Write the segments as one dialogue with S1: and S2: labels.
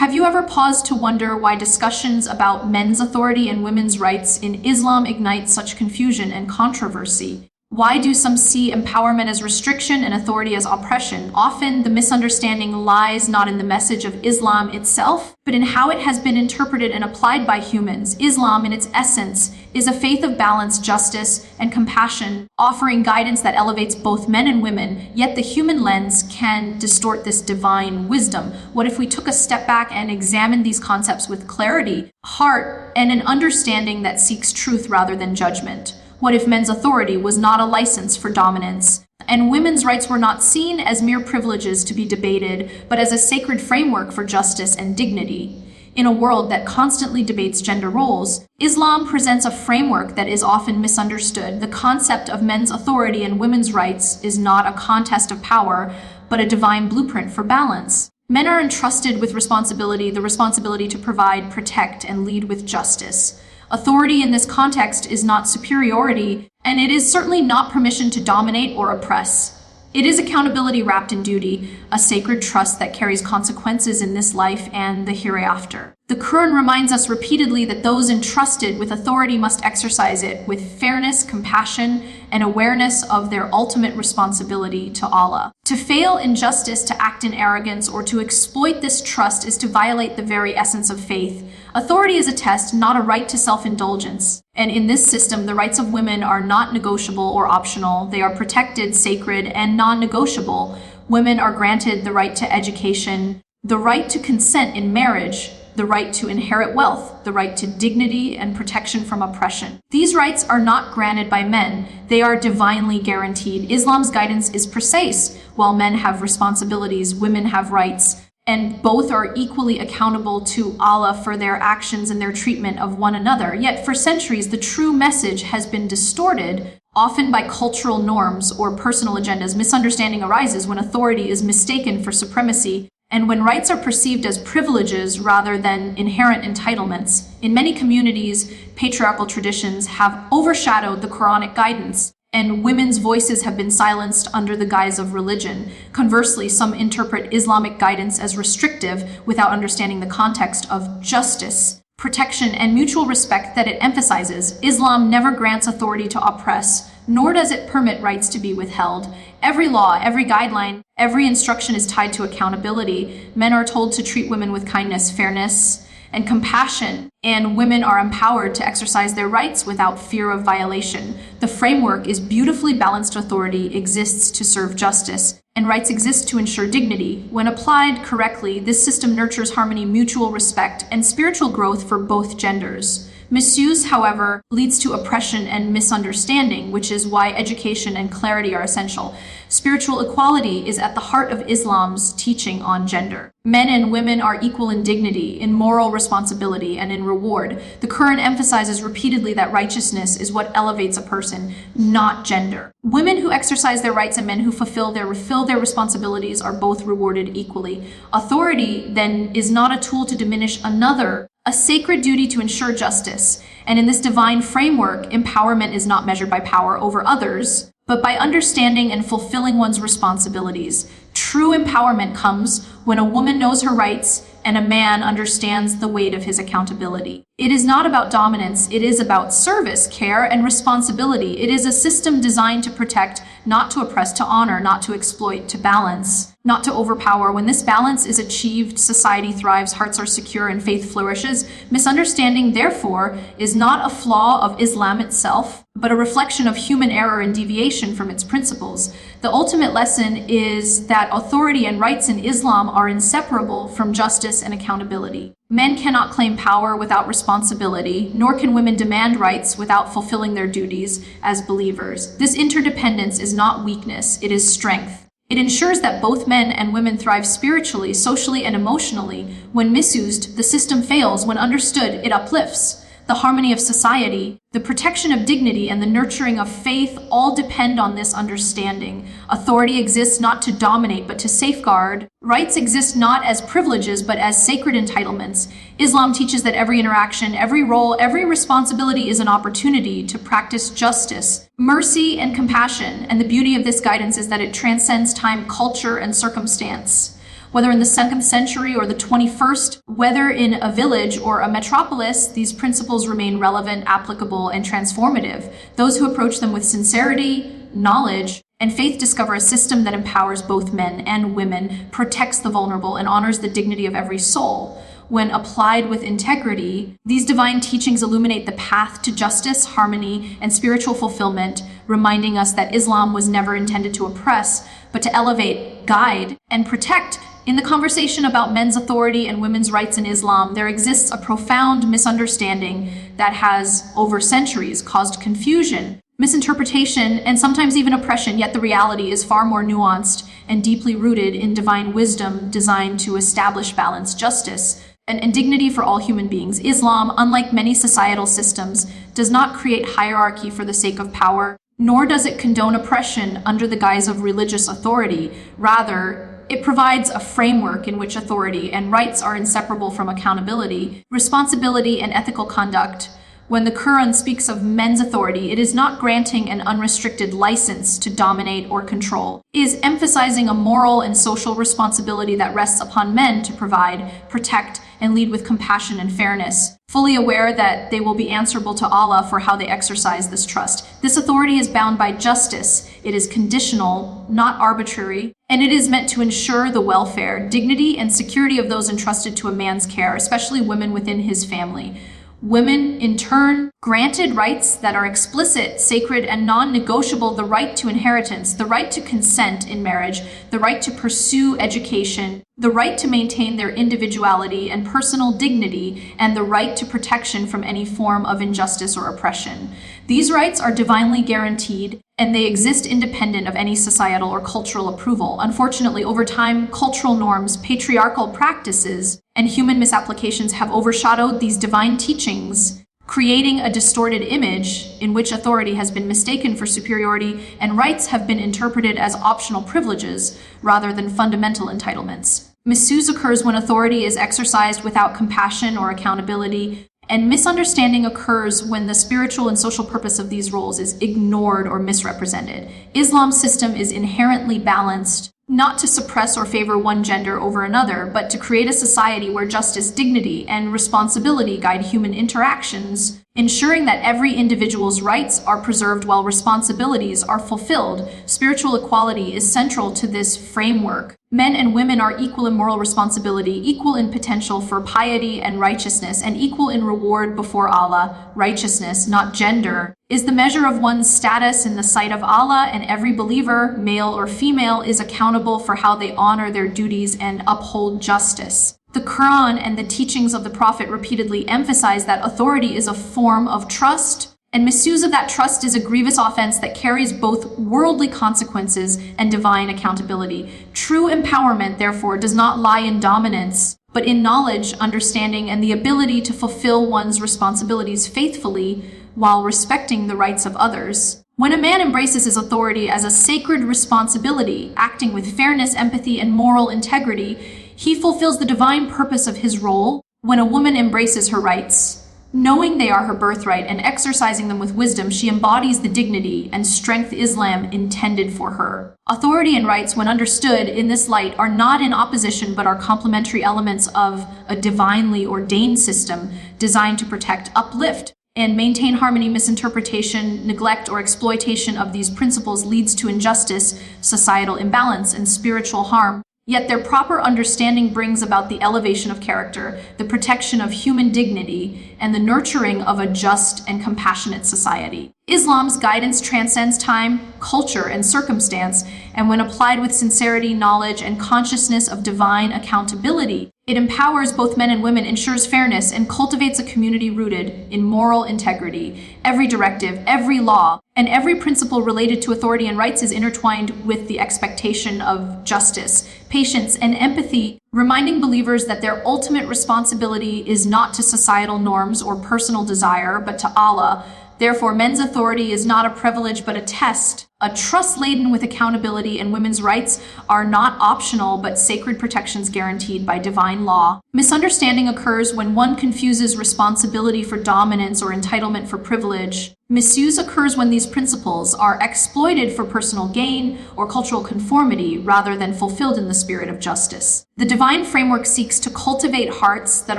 S1: Have you ever paused to wonder why discussions about men's authority and women's rights in Islam ignite such confusion and controversy? Why do some see empowerment as restriction and authority as oppression? Often, the misunderstanding lies not in the message of Islam itself, but in how it has been interpreted and applied by humans. Islam, in its essence, is a faith of balance, justice, and compassion, offering guidance that elevates both men and women. Yet the human lens can distort this divine wisdom. What if we took a step back and examined these concepts with clarity, heart, and an understanding that seeks truth rather than judgment? What if men's authority was not a license for dominance, and women's rights were not seen as mere privileges to be debated, but as a sacred framework for justice and dignity? In a world that constantly debates gender roles, Islam presents a framework that is often misunderstood. The concept of men's authority and women's rights is not a contest of power, but a divine blueprint for balance. Men are entrusted with responsibility, the responsibility to provide, protect, and lead with justice. Authority in this context is not superiority, and it is certainly not permission to dominate or oppress. It is accountability wrapped in duty, a sacred trust that carries consequences in this life and the hereafter. The Quran reminds us repeatedly that those entrusted with authority must exercise it with fairness, compassion, and awareness of their ultimate responsibility to Allah. To fail in justice, to act in arrogance, or to exploit this trust is to violate the very essence of faith. Authority is a test, not a right to self-indulgence. And in this system, the rights of women are not negotiable or optional. They are protected, sacred, and non-negotiable. Women are granted the right to education, the right to consent in marriage, the right to inherit wealth, the right to dignity and protection from oppression. These rights are not granted by men. They are divinely guaranteed. Islam's guidance is precise. While men have responsibilities, women have rights, and both are equally accountable to Allah for their actions and their treatment of one another. Yet for centuries, the true message has been distorted, often by cultural norms or personal agendas. Misunderstanding arises when authority is mistaken for supremacy, and when rights are perceived as privileges rather than inherent entitlements. In many communities, patriarchal traditions have overshadowed the Quranic guidance, and women's voices have been silenced under the guise of religion. Conversely, some interpret Islamic guidance as restrictive without understanding the context of justice, protection, and mutual respect that it emphasizes. Islam never grants authority to oppress, nor does it permit rights to be withheld. Every law, every guideline, every instruction is tied to accountability. Men are told to treat women with kindness, fairness, and compassion, and women are empowered to exercise their rights without fear of violation. The framework is beautifully balanced. Authority exists to serve justice, and rights exist to ensure dignity. When applied correctly, this system nurtures harmony, mutual respect, and spiritual growth for both genders. Misuse, however, leads to oppression and misunderstanding, which is why education and clarity are essential. Spiritual equality is at the heart of Islam's teaching on gender. Men and women are equal in dignity, in moral responsibility, and in reward. The Quran emphasizes repeatedly that righteousness is what elevates a person, not gender. Women who exercise their rights and men who fulfill their responsibilities are both rewarded equally. Authority, then, is not a tool to diminish another, a sacred duty to ensure justice. And in this divine framework, empowerment is not measured by power over others, but by understanding and fulfilling one's responsibilities. True empowerment comes when a woman knows her rights and a man understands the weight of his accountability. It is not about dominance, it is about service, care, and responsibility. It is a system designed to protect, not to oppress, to honor, not to exploit, to balance, not to overpower. When this balance is achieved, society thrives, hearts are secure, and faith flourishes. Misunderstanding, therefore, is not a flaw of Islam itself, but a reflection of human error and deviation from its principles. The ultimate lesson is that authority and rights in Islam are inseparable from justice and accountability. Men cannot claim power without responsibility, nor can women demand rights without fulfilling their duties as believers. This interdependence is not weakness, it is strength. It ensures that both men and women thrive spiritually, socially, and emotionally. When misused, the system fails. When understood, it uplifts. The harmony of society, the protection of dignity, and the nurturing of faith all depend on this understanding. Authority exists not to dominate, but to safeguard. Rights exist not as privileges, but as sacred entitlements. Islam teaches that every interaction, every role, every responsibility is an opportunity to practice justice, mercy, and compassion. And the beauty of this guidance is that it transcends time, culture, and circumstance. Whether in the 2nd century or the 21st, whether in a village or a metropolis, these principles remain relevant, applicable, and transformative. Those who approach them with sincerity, knowledge, and faith discover a system that empowers both men and women, protects the vulnerable, and honors the dignity of every soul. When applied with integrity, these divine teachings illuminate the path to justice, harmony, and spiritual fulfillment, reminding us that Islam was never intended to oppress, but to elevate, guide, and protect. In the conversation about men's authority and women's rights in Islam, there exists a profound misunderstanding that has, over centuries, caused confusion, misinterpretation, and sometimes even oppression, yet the reality is far more nuanced and deeply rooted in divine wisdom designed to establish balance, justice, and dignity for all human beings. Islam, unlike many societal systems, does not create hierarchy for the sake of power, nor does it condone oppression under the guise of religious authority. Rather, it provides a framework in which authority and rights are inseparable from accountability, responsibility, and ethical conduct. When the Quran speaks of men's authority, it is not granting an unrestricted license to dominate or control. It is emphasizing a moral and social responsibility that rests upon men to provide, protect, and lead with compassion and fairness, fully aware that they will be answerable to Allah for how they exercise this trust. This authority is bound by justice. It is conditional, not arbitrary, and it is meant to ensure the welfare, dignity, and security of those entrusted to a man's care, especially women within his family. Women, in turn, granted rights that are explicit, sacred, and non-negotiable: the right to inheritance, the right to consent in marriage, the right to pursue education, the right to maintain their individuality and personal dignity, and the right to protection from any form of injustice or oppression. These rights are divinely guaranteed, and they exist independent of any societal or cultural approval. Unfortunately, over time, cultural norms, patriarchal practices, and human misapplications have overshadowed these divine teachings, creating a distorted image in which authority has been mistaken for superiority and rights have been interpreted as optional privileges rather than fundamental entitlements. Misuse occurs when authority is exercised without compassion or accountability, and misunderstanding occurs when the spiritual and social purpose of these roles is ignored or misrepresented. Islam's system is inherently balanced, not to suppress or favor one gender over another, but to create a society where justice, dignity, and responsibility guide human interactions, ensuring that every individual's rights are preserved while responsibilities are fulfilled. Spiritual equality is central to this framework. Men and women are equal in moral responsibility, equal in potential for piety and righteousness, and equal in reward before Allah. Righteousness, not gender, is the measure of one's status in the sight of Allah, and every believer, male or female, is accountable for how they honor their duties and uphold justice. The Quran and the teachings of the Prophet repeatedly emphasize that authority is a form of trust, and misuse of that trust is a grievous offense that carries both worldly consequences and divine accountability. True empowerment, therefore, does not lie in dominance, but in knowledge, understanding, and the ability to fulfill one's responsibilities faithfully while respecting the rights of others. When a man embraces his authority as a sacred responsibility, acting with fairness, empathy, and moral integrity, he fulfills the divine purpose of his role. When a woman embraces her rights, knowing they are her birthright and exercising them with wisdom, she embodies the dignity and strength Islam intended for her. Authority and rights, when understood in this light, are not in opposition but are complementary elements of a divinely ordained system designed to protect, uplift, and maintain harmony. Misinterpretation, neglect, or exploitation of these principles leads to injustice, societal imbalance, and spiritual harm. Yet their proper understanding brings about the elevation of character, the protection of human dignity, and the nurturing of a just and compassionate society. Islam's guidance transcends time, culture, and circumstance, and when applied with sincerity, knowledge, and consciousness of divine accountability, it empowers both men and women, ensures fairness, and cultivates a community rooted in moral integrity. Every directive, every law, and every principle related to authority and rights is intertwined with the expectation of justice, patience, and empathy, reminding believers that their ultimate responsibility is not to societal norms or personal desire, but to Allah, Therefore, men's authority is not a privilege but a test. A trust laden with accountability, and women's rights are not optional but sacred protections guaranteed by divine law. Misunderstanding occurs when one confuses responsibility for dominance or entitlement for privilege. Misuse occurs when these principles are exploited for personal gain or cultural conformity rather than fulfilled in the spirit of justice. The divine framework seeks to cultivate hearts that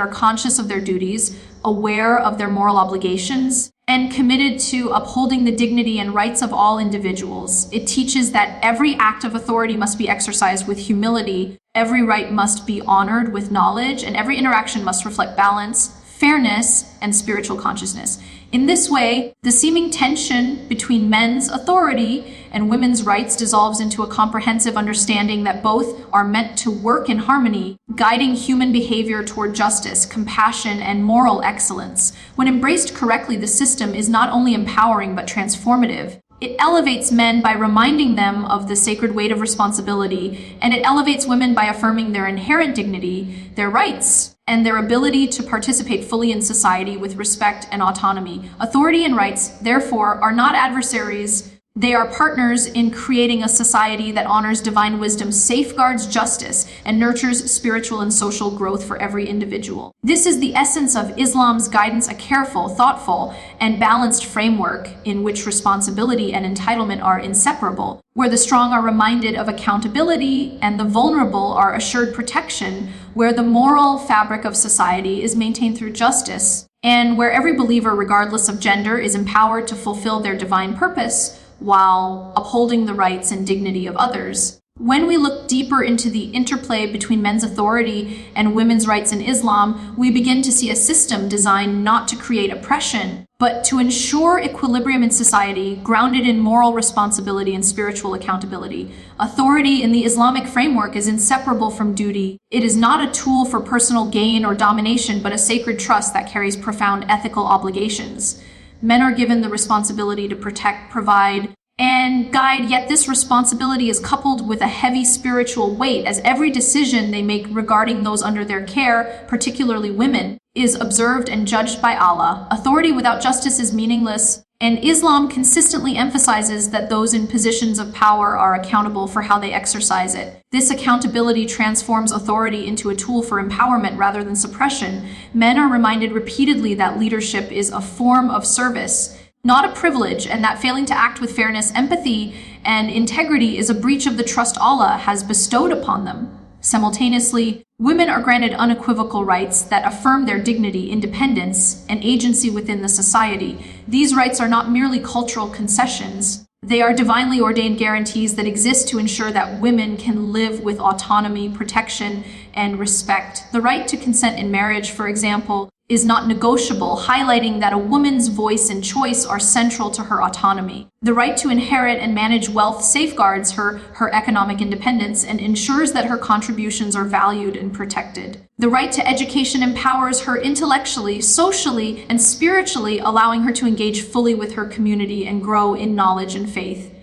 S1: are conscious of their duties, aware of their moral obligations, and committed to upholding the dignity and rights of all individuals. It teaches that every act of authority must be exercised with humility, every right must be honored with knowledge, and every interaction must reflect balance, fairness, and spiritual consciousness. In this way, the seeming tension between men's authority and women's rights dissolves into a comprehensive understanding that both are meant to work in harmony, guiding human behavior toward justice, compassion, and moral excellence. When embraced correctly, the system is not only empowering but transformative. It elevates men by reminding them of the sacred weight of responsibility, and it elevates women by affirming their inherent dignity, their rights, and their ability to participate fully in society with respect and autonomy. Authority and rights, therefore, are not adversaries. They are partners in creating a society that honors divine wisdom, safeguards justice, and nurtures spiritual and social growth for every individual. This is the essence of Islam's guidance, a careful, thoughtful, and balanced framework in which responsibility and entitlement are inseparable, where the strong are reminded of accountability and the vulnerable are assured protection, where the moral fabric of society is maintained through justice, and where every believer, regardless of gender, is empowered to fulfill their divine purpose while upholding the rights and dignity of others. When we look deeper into the interplay between men's authority and women's rights in Islam, we begin to see a system designed not to create oppression, but to ensure equilibrium in society, grounded in moral responsibility and spiritual accountability. Authority in the Islamic framework is inseparable from duty. It is not a tool for personal gain or domination, but a sacred trust that carries profound ethical obligations. Men are given the responsibility to protect, provide, and guide, yet this responsibility is coupled with a heavy spiritual weight, as every decision they make regarding those under their care, particularly women, is observed and judged by Allah. Authority without justice is meaningless, and Islam consistently emphasizes that those in positions of power are accountable for how they exercise it. This accountability transforms authority into a tool for empowerment rather than suppression. Men are reminded repeatedly that leadership is a form of service, not a privilege, and that failing to act with fairness, empathy, and integrity is a breach of the trust Allah has bestowed upon them. Simultaneously, women are granted unequivocal rights that affirm their dignity, independence, and agency within the society. These rights are not merely cultural concessions. They are divinely ordained guarantees that exist to ensure that women can live with autonomy, protection, and respect. The right to consent in marriage, for example, is not negotiable, highlighting that a woman's voice and choice are central to her autonomy. The right to inherit and manage wealth safeguards her economic independence and ensures that her contributions are valued and protected. The right to education empowers her intellectually, socially, and spiritually, allowing her to engage fully with her community and grow in knowledge and faith.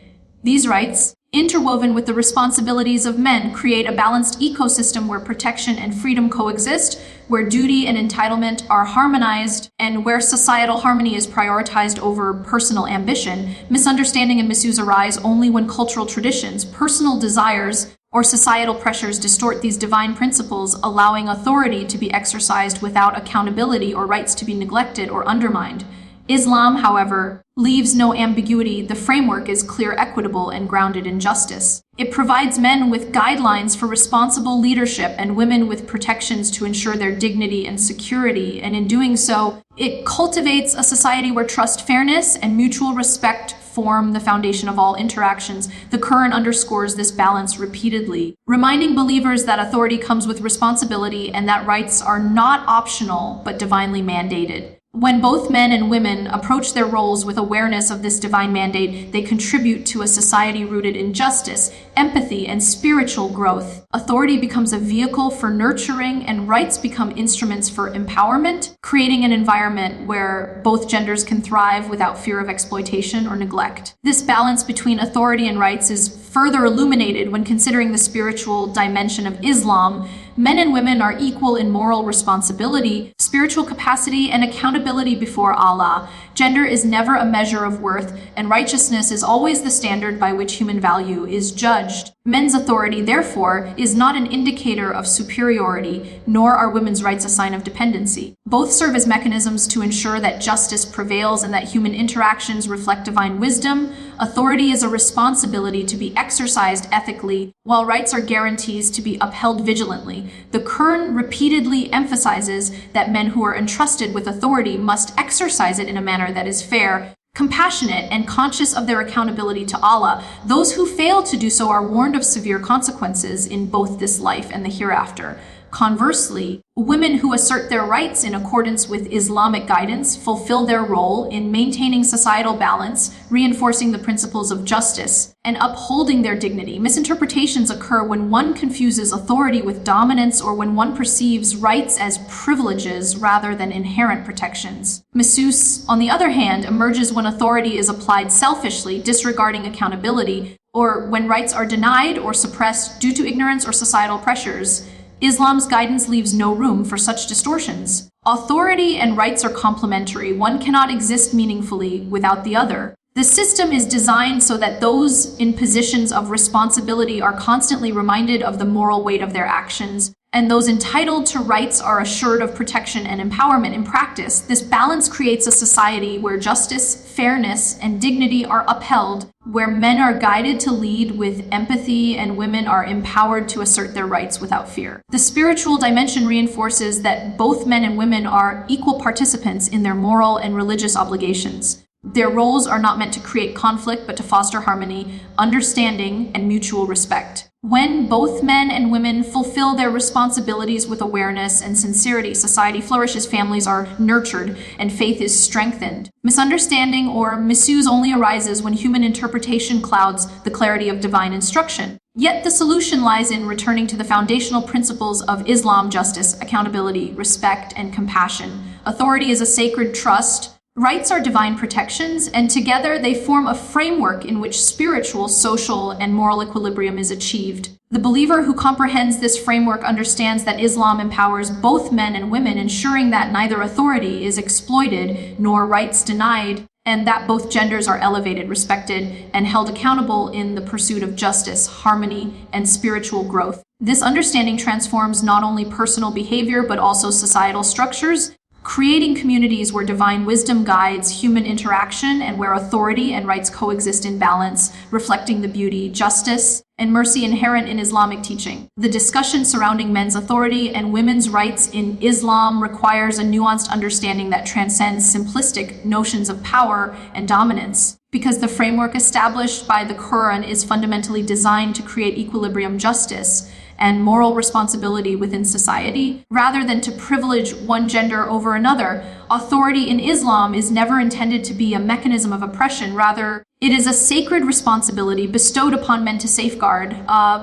S1: These rights, interwoven with the responsibilities of men, create a balanced ecosystem where protection and freedom coexist, where duty and entitlement are harmonized, and where societal harmony is prioritized over personal ambition. Misunderstanding and misuse arise only when cultural traditions, personal desires, or societal pressures distort these divine principles, allowing authority to be exercised without accountability or rights to be neglected or undermined. Islam, however, leaves no ambiguity. The framework is clear, equitable, and grounded in justice. It provides men with guidelines for responsible leadership and women with protections to ensure their dignity and security. And in doing so, it cultivates a society where trust, fairness, and mutual respect form the foundation of all interactions. The Quran underscores this balance repeatedly, reminding believers that authority comes with responsibility and that rights are not optional but divinely mandated. When both men and women approach their roles with awareness of this divine mandate, they contribute to a society rooted in justice, empathy, and spiritual growth. Authority becomes a vehicle for nurturing, and rights become instruments for empowerment, creating an environment where both genders can thrive without fear of exploitation or neglect. This balance between authority and rights is further illuminated when considering the spiritual dimension of Islam. Men and women are equal in moral responsibility, spiritual capacity, and accountability before Allah. Gender is never a measure of worth, and righteousness is always the standard by which human value is judged. Men's authority, therefore, is not an indicator of superiority, nor are women's rights a sign of dependency. Both serve as mechanisms to ensure that justice prevails and that human interactions reflect divine wisdom. Authority is a responsibility to be exercised ethically, while rights are guarantees to be upheld vigilantly. The Quran repeatedly emphasizes that men who are entrusted with authority must exercise it in a manner that is fair, compassionate, and conscious of their accountability to Allah. Those who fail to do so are warned of severe consequences in both this life and the hereafter. Conversely, women who assert their rights in accordance with Islamic guidance fulfill their role in maintaining societal balance, reinforcing the principles of justice, and upholding their dignity. Misinterpretations occur when one confuses authority with dominance or when one perceives rights as privileges rather than inherent protections. Misuse, on the other hand, emerges when authority is applied selfishly, disregarding accountability, or when rights are denied or suppressed due to ignorance or societal pressures. Islam's guidance leaves no room for such distortions. Authority and rights are complementary. One cannot exist meaningfully without the other. The system is designed so that those in positions of responsibility are constantly reminded of the moral weight of their actions, and those entitled to rights are assured of protection and empowerment. In practice, this balance creates a society where justice, fairness, and dignity are upheld, where men are guided to lead with empathy and women are empowered to assert their rights without fear. The spiritual dimension reinforces that both men and women are equal participants in their moral and religious obligations. Their roles are not meant to create conflict, but to foster harmony, understanding, and mutual respect. When both men and women fulfill their responsibilities with awareness and sincerity, society flourishes, families are nurtured, and faith is strengthened. Misunderstanding or misuse only arises when human interpretation clouds the clarity of divine instruction. Yet the solution lies in returning to the foundational principles of Islam: justice, accountability, respect, and compassion. Authority is a sacred trust. Rights are divine protections, and together they form a framework in which spiritual, social, and moral equilibrium is achieved. The believer who comprehends this framework understands that Islam empowers both men and women, ensuring that neither authority is exploited nor rights denied, and that both genders are elevated, respected, and held accountable in the pursuit of justice, harmony, and spiritual growth. This understanding transforms not only personal behavior but also societal structures, creating communities where divine wisdom guides human interaction and where authority and rights coexist in balance, reflecting the beauty, justice, and mercy inherent in Islamic teaching. The discussion surrounding men's authority and women's rights in Islam requires a nuanced understanding that transcends simplistic notions of power and dominance. Because the framework established by the Quran is fundamentally designed to create equilibrium, justice, and moral responsibility within society, rather than to privilege one gender over another. Authority in Islam is never intended to be a mechanism of oppression. Rather, it is a sacred responsibility bestowed upon men to safeguard,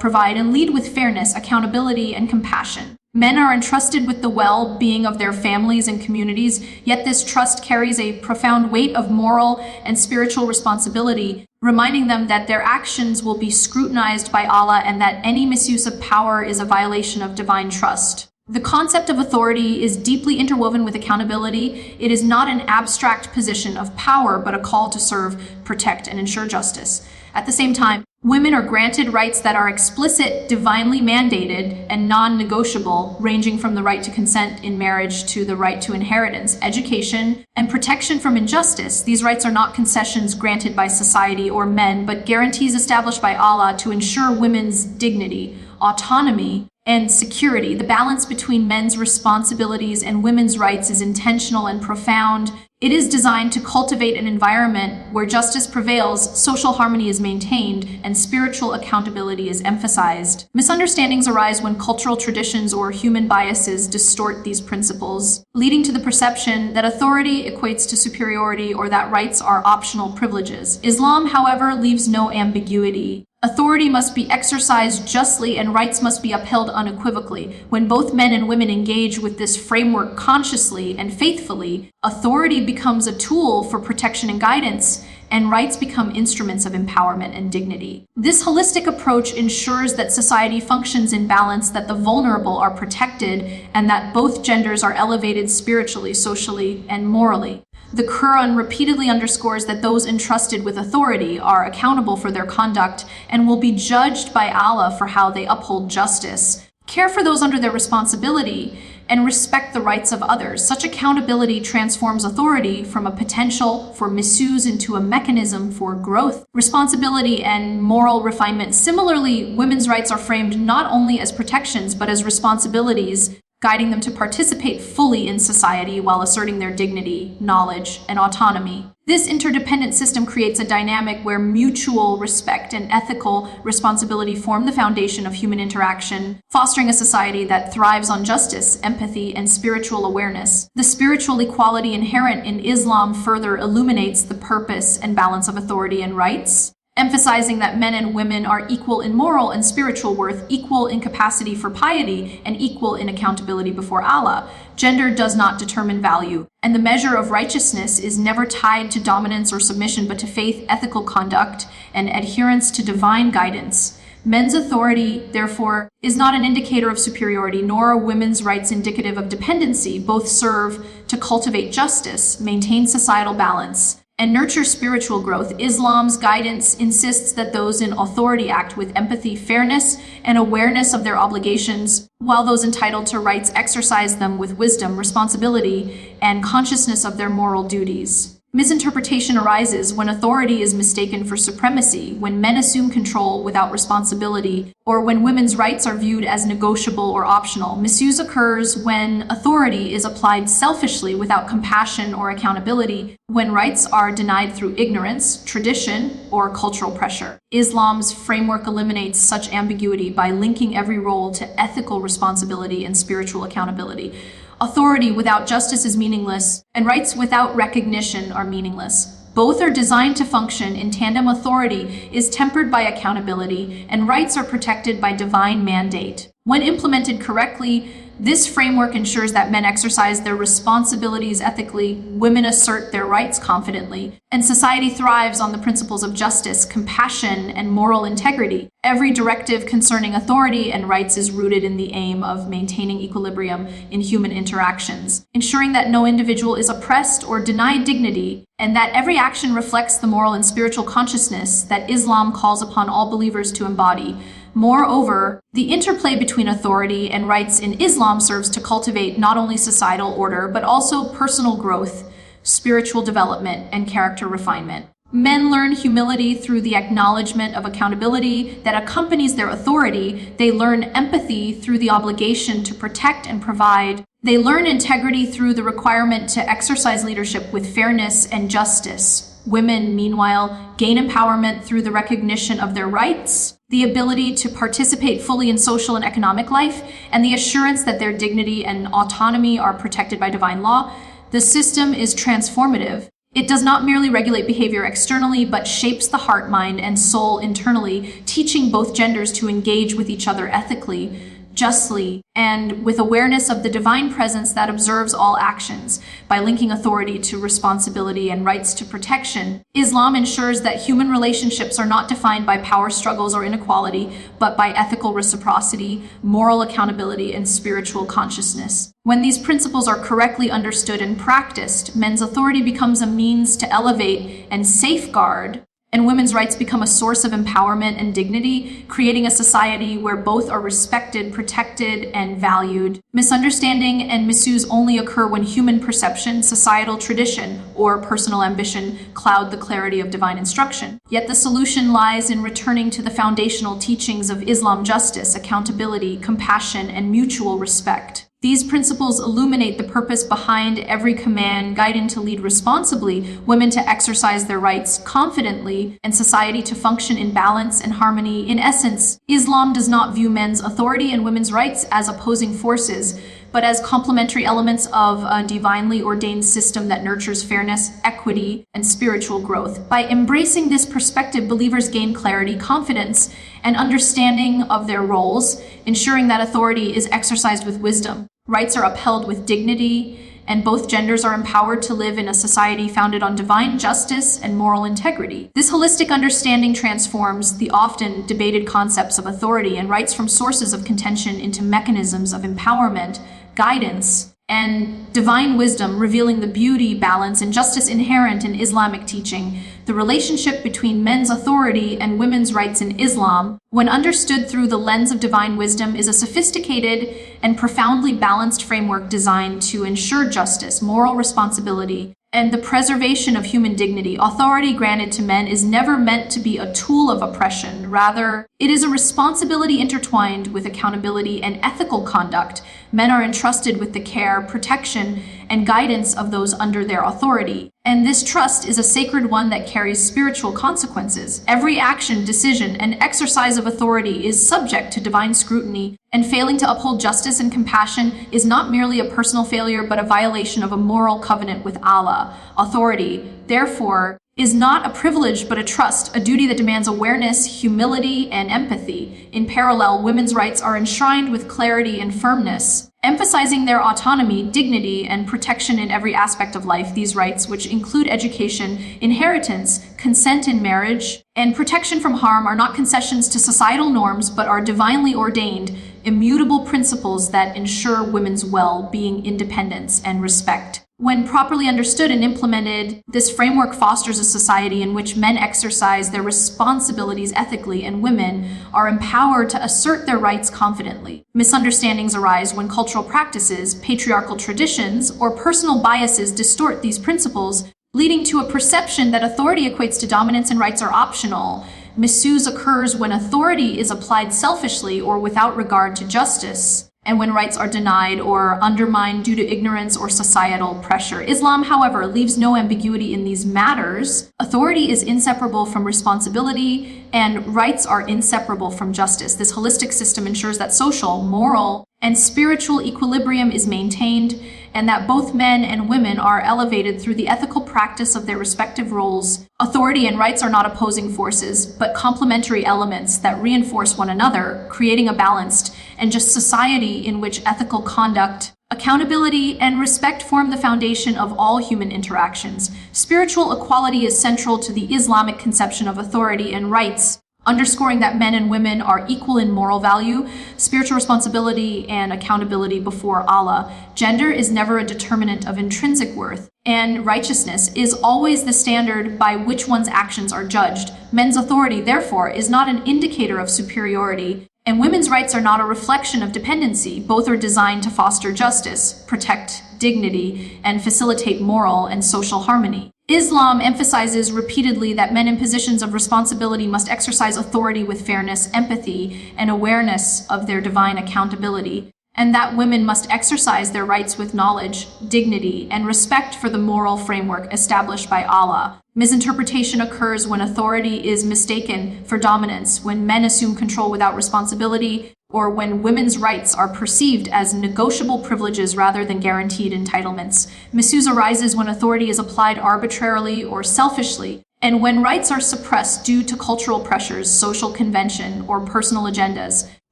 S1: provide, and lead with fairness, accountability, and compassion. Men are entrusted with the well-being of their families and communities, yet this trust carries a profound weight of moral and spiritual responsibility, reminding them that their actions will be scrutinized by Allah and that any misuse of power is a violation of divine trust. The concept of authority is deeply interwoven with accountability. It is not an abstract position of power, but a call to serve, protect, and ensure justice. At the same time, women are granted rights that are explicit, divinely mandated, and non-negotiable, ranging from the right to consent in marriage to the right to inheritance, education, and protection from injustice. These rights are not concessions granted by society or men, but guarantees established by Allah to ensure women's dignity, autonomy, and security. The balance between men's responsibilities and women's rights is intentional and profound. It is designed to cultivate an environment where justice prevails, social harmony is maintained, and spiritual accountability is emphasized. Misunderstandings arise when cultural traditions or human biases distort these principles, leading to the perception that authority equates to superiority or that rights are optional privileges. Islam, however, leaves no ambiguity. Authority must be exercised justly and rights must be upheld unequivocally. When both men and women engage with this framework consciously and faithfully, authority becomes a tool for protection and guidance, and rights become instruments of empowerment and dignity. This holistic approach ensures that society functions in balance, that the vulnerable are protected, and that both genders are elevated spiritually, socially, and morally. The Quran repeatedly underscores that those entrusted with authority are accountable for their conduct and will be judged by Allah for how they uphold justice, care for those under their responsibility, and respect the rights of others. Such accountability transforms authority from a potential for misuse into a mechanism for growth, responsibility, and moral refinement. Similarly, women's rights are framed not only as protections but as responsibilities, guiding them to participate fully in society while asserting their dignity, knowledge, and autonomy. This interdependent system creates a dynamic where mutual respect and ethical responsibility form the foundation of human interaction, fostering a society that thrives on justice, empathy, and spiritual awareness. The spiritual equality inherent in Islam further illuminates the purpose and balance of authority and rights, emphasizing that men and women are equal in moral and spiritual worth, equal in capacity for piety, and equal in accountability before Allah. Gender does not determine value, and the measure of righteousness is never tied to dominance or submission, but to faith, ethical conduct, and adherence to divine guidance. Men's authority, therefore, is not an indicator of superiority, nor are women's rights indicative of dependency. Both serve to cultivate justice, maintain societal balance, and nurture spiritual growth. Islam's guidance insists that those in authority act with empathy, fairness, and awareness of their obligations, while those entitled to rights exercise them with wisdom, responsibility, and consciousness of their moral duties. Misinterpretation arises when authority is mistaken for supremacy, when men assume control without responsibility, or when women's rights are viewed as negotiable or optional. Misuse occurs when authority is applied selfishly without compassion or accountability, when rights are denied through ignorance, tradition, or cultural pressure. Islam's framework eliminates such ambiguity by linking every role to ethical responsibility and spiritual accountability. Authority without justice is meaningless, and rights without recognition are meaningless. Both are designed to function in tandem. Authority is tempered by accountability, and rights are protected by divine mandate. When implemented correctly, this framework ensures that men exercise their responsibilities ethically, women assert their rights confidently, and society thrives on the principles of justice, compassion, and moral integrity. Every directive concerning authority and rights is rooted in the aim of maintaining equilibrium in human interactions, ensuring that no individual is oppressed or denied dignity, and that every action reflects the moral and spiritual consciousness that Islam calls upon all believers to embody. Moreover, the interplay between authority and rights in Islam serves to cultivate not only societal order, but also personal growth, spiritual development, and character refinement. Men learn humility through the acknowledgement of accountability that accompanies their authority. They learn empathy through the obligation to protect and provide. They learn integrity through the requirement to exercise leadership with fairness and justice. Women, meanwhile, gain empowerment through the recognition of their rights, the ability to participate fully in social and economic life, and the assurance that their dignity and autonomy are protected by divine law. The system is transformative. It does not merely regulate behavior externally, but shapes the heart, mind, and soul internally, teaching both genders to engage with each other ethically, justly, and with awareness of the divine presence that observes all actions. By linking authority to responsibility and rights to protection, Islam ensures that human relationships are not defined by power struggles or inequality, but by ethical reciprocity, moral accountability, and spiritual consciousness. When these principles are correctly understood and practiced, men's authority becomes a means to elevate and safeguard, and women's rights become a source of empowerment and dignity, creating a society where both are respected, protected, and valued. Misunderstanding and misuse only occur when human perception, societal tradition, or personal ambition cloud the clarity of divine instruction. Yet the solution lies in returning to the foundational teachings of Islam: justice, accountability, compassion, and mutual respect. These principles illuminate the purpose behind every command, guiding to lead responsibly, women to exercise their rights confidently, and society to function in balance and harmony. In essence, Islam does not view men's authority and women's rights as opposing forces, but as complementary elements of a divinely ordained system that nurtures fairness, equity, and spiritual growth. By embracing this perspective, believers gain clarity, confidence, and understanding of their roles, ensuring that authority is exercised with wisdom, rights are upheld with dignity, and both genders are empowered to live in a society founded on divine justice and moral integrity. This holistic understanding transforms the often debated concepts of authority and rights from sources of contention into mechanisms of empowerment, guidance, and divine wisdom, revealing the beauty, balance, and justice inherent in Islamic teaching. The relationship between men's authority and women's rights in Islam, when understood through the lens of divine wisdom, is a sophisticated and profoundly balanced framework designed to ensure justice, moral responsibility, and the preservation of human dignity. Authority granted to men is never meant to be a tool of oppression. Rather, it is a responsibility intertwined with accountability and ethical conduct. Men are entrusted with the care, protection, and guidance of those under their authority. And this trust is a sacred one that carries spiritual consequences. Every action, decision, and exercise of authority is subject to divine scrutiny, and failing to uphold justice and compassion is not merely a personal failure, but a violation of a moral covenant with Allah. Authority, therefore, is not a privilege but a trust, a duty that demands awareness, humility, and empathy. In parallel, women's rights are enshrined with clarity and firmness, emphasizing their autonomy, dignity, and protection in every aspect of life. These rights, which include education, inheritance, consent in marriage, and protection from harm, are not concessions to societal norms, but are divinely ordained, immutable principles that ensure women's well-being, independence, and respect. When properly understood and implemented, this framework fosters a society in which men exercise their responsibilities ethically and women are empowered to assert their rights confidently. Misunderstandings arise when cultural practices, patriarchal traditions, or personal biases distort these principles, leading to a perception that authority equates to dominance and rights are optional. Misuse occurs when authority is applied selfishly or without regard to justice, and when rights are denied or undermined due to ignorance or societal pressure. Islam, however, leaves no ambiguity in these matters. Authority is inseparable from responsibility, and rights are inseparable from justice. This holistic system ensures that social, moral, and spiritual equilibrium is maintained, and that both men and women are elevated through the ethical practice of their respective roles. Authority and rights are not opposing forces, but complementary elements that reinforce one another, creating a balanced and just society in which ethical conduct, accountability, and respect form the foundation of all human interactions. Spiritual equality is central to the Islamic conception of authority and rights, underscoring that men and women are equal in moral value, spiritual responsibility, and accountability before Allah. Gender is never a determinant of intrinsic worth, and righteousness is always the standard by which one's actions are judged. Men's authority, therefore, is not an indicator of superiority, and women's rights are not a reflection of dependency. Both are designed to foster justice, protect dignity, and facilitate moral and social harmony. Islam emphasizes repeatedly that men in positions of responsibility must exercise authority with fairness, empathy, and awareness of their divine accountability, and that women must exercise their rights with knowledge, dignity, and respect for the moral framework established by Allah. Misinterpretation occurs when authority is mistaken for dominance, when men assume control without responsibility, or when women's rights are perceived as negotiable privileges rather than guaranteed entitlements. Misuse arises when authority is applied arbitrarily or selfishly, and when rights are suppressed due to cultural pressures, social convention, or personal agendas.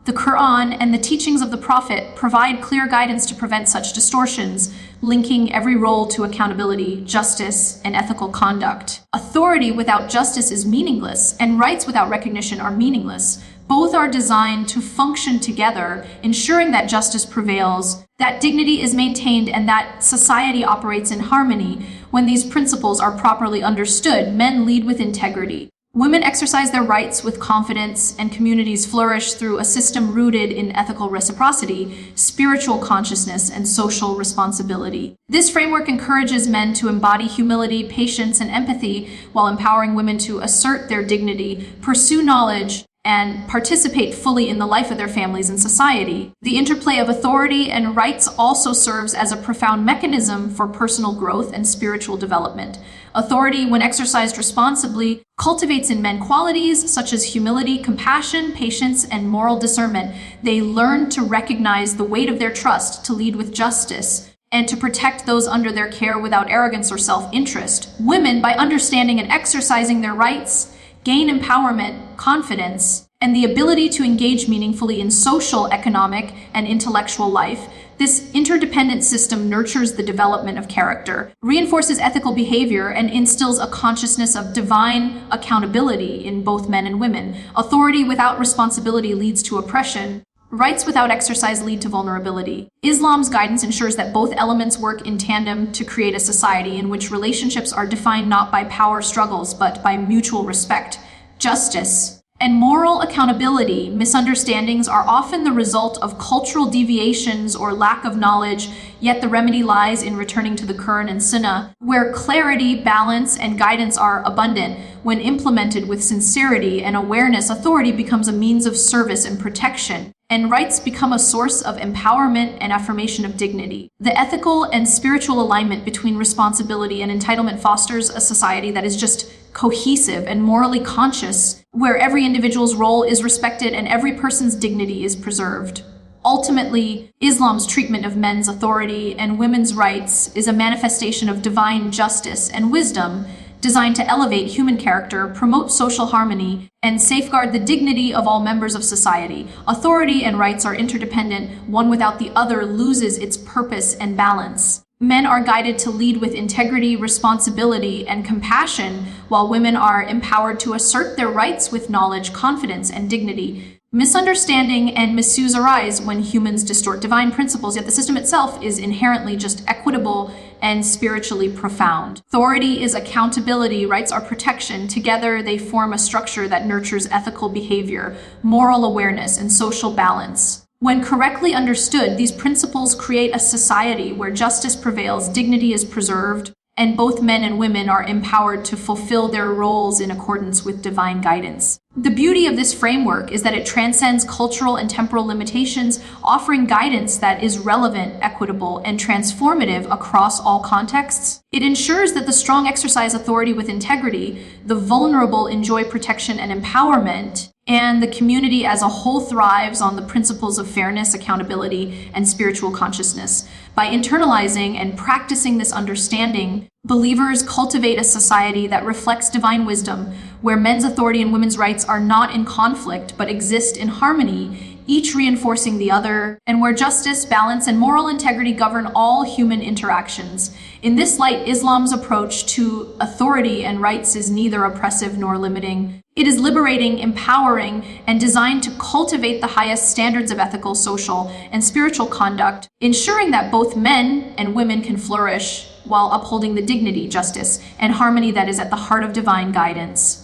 S1: The Quran and the teachings of the Prophet provide clear guidance to prevent such distortions, linking every role to accountability, justice, and ethical conduct. Authority without justice is meaningless, and rights without recognition are meaningless. Both are designed to function together, ensuring that justice prevails, that dignity is maintained, and that society operates in harmony. When these principles are properly understood, men lead with integrity, women exercise their rights with confidence, and communities flourish through a system rooted in ethical reciprocity, spiritual consciousness, and social responsibility. This framework encourages men to embody humility, patience, and empathy, while empowering women to assert their dignity, pursue knowledge, and participate fully in the life of their families and society. The interplay of authority and rights also serves as a profound mechanism for personal growth and spiritual development. Authority, when exercised responsibly, cultivates in men qualities such as humility, compassion, patience, and moral discernment. They learn to recognize the weight of their trust, to lead with justice, and to protect those under their care without arrogance or self-interest. Women, by understanding and exercising their rights, gain empowerment, confidence, and the ability to engage meaningfully in social, economic, and intellectual life. This interdependent system nurtures the development of character, reinforces ethical behavior, and instills a consciousness of divine accountability in both men and women. Authority without responsibility leads to oppression. Rights without exercise lead to vulnerability. Islam's guidance ensures that both elements work in tandem to create a society in which relationships are defined not by power struggles, but by mutual respect, justice, and moral accountability. Misunderstandings are often the result of cultural deviations or lack of knowledge, yet the remedy lies in returning to the Quran and Sunnah, where clarity, balance, and guidance are abundant. When implemented with sincerity and awareness, authority becomes a means of service and protection, and rights become a source of empowerment and affirmation of dignity. The ethical and spiritual alignment between responsibility and entitlement fosters a society that is just cohesive and morally conscious, where every individual's role is respected and every person's dignity is preserved. Ultimately, Islam's treatment of men's authority and women's rights is a manifestation of divine justice and wisdom, designed to elevate human character, promote social harmony, and safeguard the dignity of all members of society. Authority and rights are interdependent. One without the other loses its purpose and balance. Men are guided to lead with integrity, responsibility, and compassion, while women are empowered to assert their rights with knowledge, confidence, and dignity. Misunderstanding and misuse arise when humans distort divine principles, yet the system itself is inherently just equitable and spiritually profound. Authority is accountability, rights are protection. Together, they form a structure that nurtures ethical behavior, moral awareness, and social balance. When correctly understood, these principles create a society where justice prevails, dignity is preserved, and both men and women are empowered to fulfill their roles in accordance with divine guidance. The beauty of this framework is that it transcends cultural and temporal limitations, offering guidance that is relevant, equitable, and transformative across all contexts. It ensures that the strong exercise authority with integrity, the vulnerable enjoy protection and empowerment, and the community as a whole thrives on the principles of fairness, accountability, and spiritual consciousness. By internalizing and practicing this understanding, believers cultivate a society that reflects divine wisdom, where men's authority and women's rights are not in conflict but exist in harmony, each reinforcing the other, and where justice, balance, and moral integrity govern all human interactions. In this light, Islam's approach to authority and rights is neither oppressive nor limiting. It is liberating, empowering, and designed to cultivate the highest standards of ethical, social, and spiritual conduct, ensuring that both men and women can flourish while upholding the dignity, justice, and harmony that is at the heart of divine guidance.